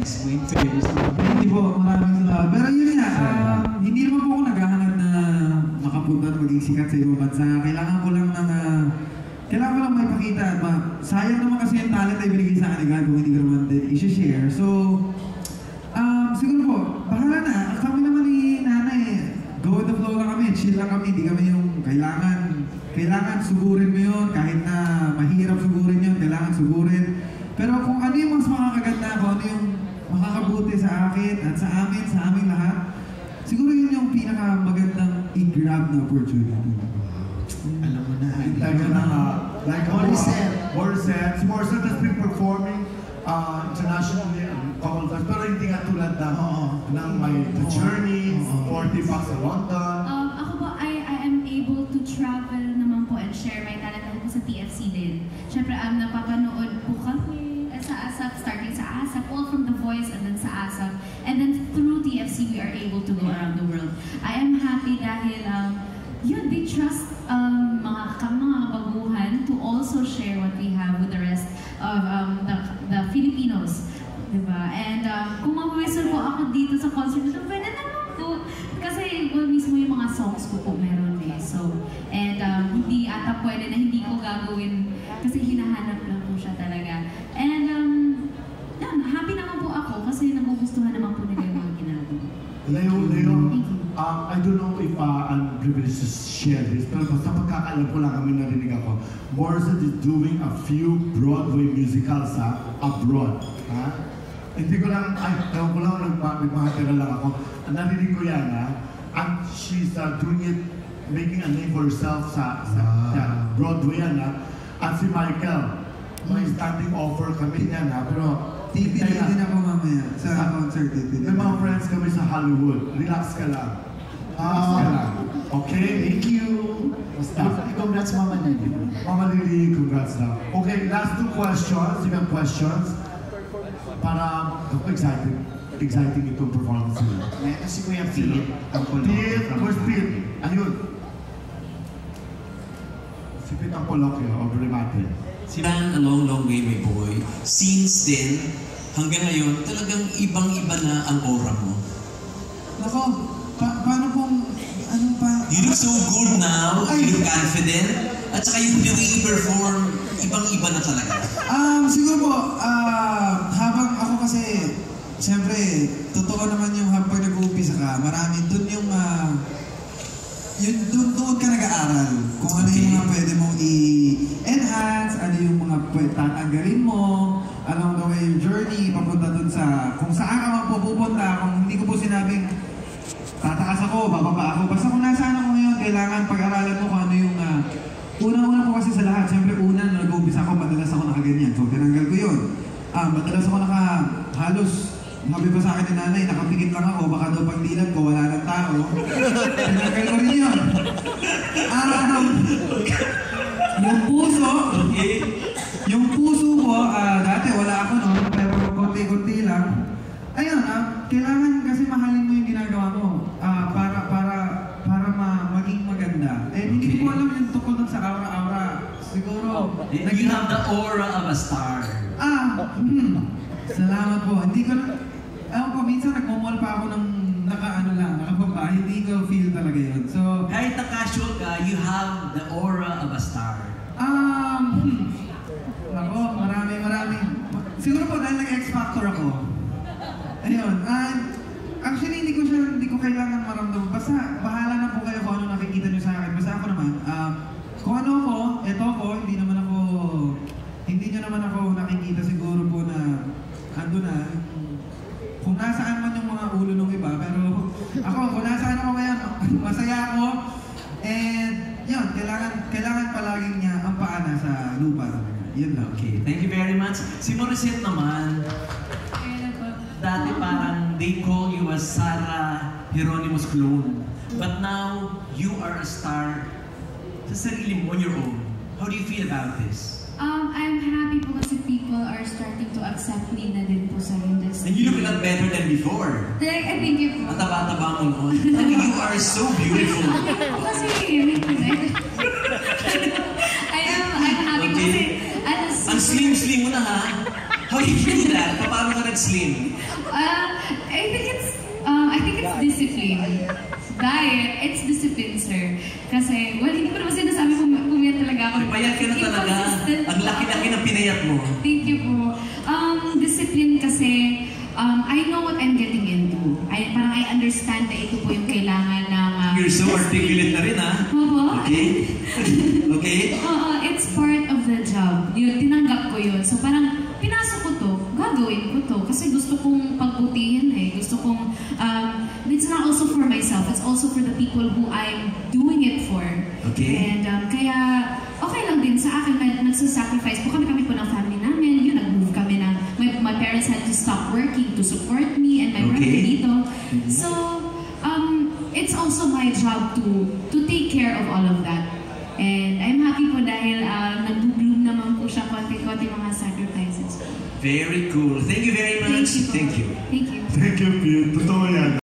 explain to you. Hindi po, maraming salamat. Pero yun nga, hindi naman po ako naghahanap na makapunta at maging sikat sa ibang bansa. Kailangan ko lang may pakita. Sayang naman kasi yung talent ay binigay sa akin agad kung hindi ko naman din i-share. So, siguro po, bahala na. Kami naman ni nanay, go with the flow lang kami, chill lang kami. Hindi kami yung kailangan sugurin mo yun. Kahit na mahirap sugurin yun, kailangan sugurin. Pero kung ano yung mas makakaganda, kung ano yung makakabuti sa akin at sa amin lahat, siguro yun yung pinakamagandang i-grab na opportunity. Alam mo na. Like Morissette. Si Morissette has been performing internationally couple times, pero hindi nga tulad ng may The Journey, 40 Bucks sa London. Ako po, I am able to travel naman po and share my talent po sa TFC din. Siyempre, napapanood po kami sa ASAP, starting sa ASAP, all from The Voice and then sa ASAP. And then through TFC, we are able to go around the world. I am happy dahil they trust mga baguhan to also share what we have with the rest of the Filipinos. Diba? And kung mag-whistle po ako dito sa concert nito, pwede naman po. Kasi mismo yung mga songs ko po meron eh. So, and hindi ata pwede na hindi ko gagawin kasi hinahanap lang po siya talaga. And happy naman po ako kasi nagugustuhan naman po nila yung mga ginagawa. Leo, I don't know if I'm privileged to share this, pero basta pagkakaalam ko lang kami narinig ako, Morissette is doing a few Broadway musicals abroad. Hindi ko lang, ewan ko lang, nagmahatira lang ako. Narinig ko yan, and she's doing it, making a name for herself sa Broadway yan, at si Michael, may standing offer kami yan, pero TV din ako mamaya sa concert. May mga friends kami sa Hollywood. Relax ka lang. Okay? Thank you. Congrats, Mama Lily. Mama Lily, congrats na. Okay, last two questions. You have questions? Para exciting itong performance nila. Si Kuya Pete. Where's Pete? Ayun. Si Pete ang kolokyo, over natin. Sinan a long way, my boy. Since then, hanggang ngayon, talagang ibang-iba na ang aura mo. Nako, paano pong, ano pa? You look so good now, you look confident, at saka yung the way you perform, ibang-iba na talaga. Siguro po, habang ako kasi, siyempre, totoo naman yung habang nag-uumpisa ka, marami dun yung, doon ka nag-aaral. Kung ano yung mga pwede mong i-enhance, ano yung mga pwede tatanggalin mo, along the way yung journey, papunta dun sa, kung saan ka magpupunta, kung hindi ko po sinabing, tataas ako, bababa ako. Basta kung nasaan ako ngayon, kailangan pag-aralan mo kung ano yung, una po kasi sa lahat, siyempre una, nung nag-uumpisa ako, madalas ako nakaganyan. So, tinanggal ko yun. Madalas ako halos, sabi pa sa akin ni nanay, nakapikit lang ako, baka daw pang dilat ko, wala ng tao. Tinanggal ko rin yun. Yung puso ko, dati wala ako noon, pero konti-konti lang. Ayun, kailangan kasi mahalin mo yung ginagawa mo para maging maganda. Eh, hindi ko alam yung tukol sa aura-aura. Siguro, You have the aura of a star. Salamat po. Hindi ko na, ewan ko, minsan nagmumol pa ako ng nakababa. Hindi ko feel talaga yun. So, kahit na casual ka, you have the aura of a star. Ako, marami. Siguro po dahil nag-X Factor ako. Ayun. Actually, hindi ko kailangan maramdaman. Basta, bahala na po kayo kung ano nakikita nyo sa akin. Basta ako naman, kung ano ako, eto ako, hindi nyo naman ako nakikita siguro po na ando na. Kung nasaan man yung mga ulo ng iba, pero ako, kung nasaan ako ngayon, masaya ako. And yun, kailangan palaging niya ang paa sa lupa. Yun lang. Okay, thank you very much. Si Morissette naman, dati parang they call you as Sarah Hieronymus clone. But now, you are a star sa sarili mo on your own. How do you feel about this? I'm happy po kasi people are starting to accept me na din po sa industry. And you look a lot better than before. Like, I think you po. Ang taba-taba mo noon. You are so beautiful. Kasi, I'm happy kasi, ang slim-slim mo na ha? How do you do that? Paano ka nag-slim? Discipline. Diet, it's discipline, sir. Kasi, well, hindi ko naman sinasabi kung pumiyat talaga ako. Payat ka na talaga. Inconsistent. Ang laki-laki ng pinayat mo. Thank you po. Discipline kasi, I know what I'm getting into. Parang I understand na ito po yung kailangan ng... You're so articulate na rin, ha? Oo. Okay? Okay? It's part of the job. Yun, tinanggap ko yun. So parang, pinasok ko to, gagawin ko to. Kasi gusto kong pagbutihin eh. Gusto kong, it's not also for myself, it's also for the people who I'm doing it for. Okay. And kaya, okay lang din sa akin, nagsasacrifice po kami po ng family namin. Yun, nag-move kami ng, my parents had to stop working to support me and my brother dito. So, it's also my job to take care of all of that. And I'm happy po dahil nag-bloom naman po siya konti-konti mga sacrifices. Very cool. Thank you very much. Thank you. Thank you, Pete. Totoo yan.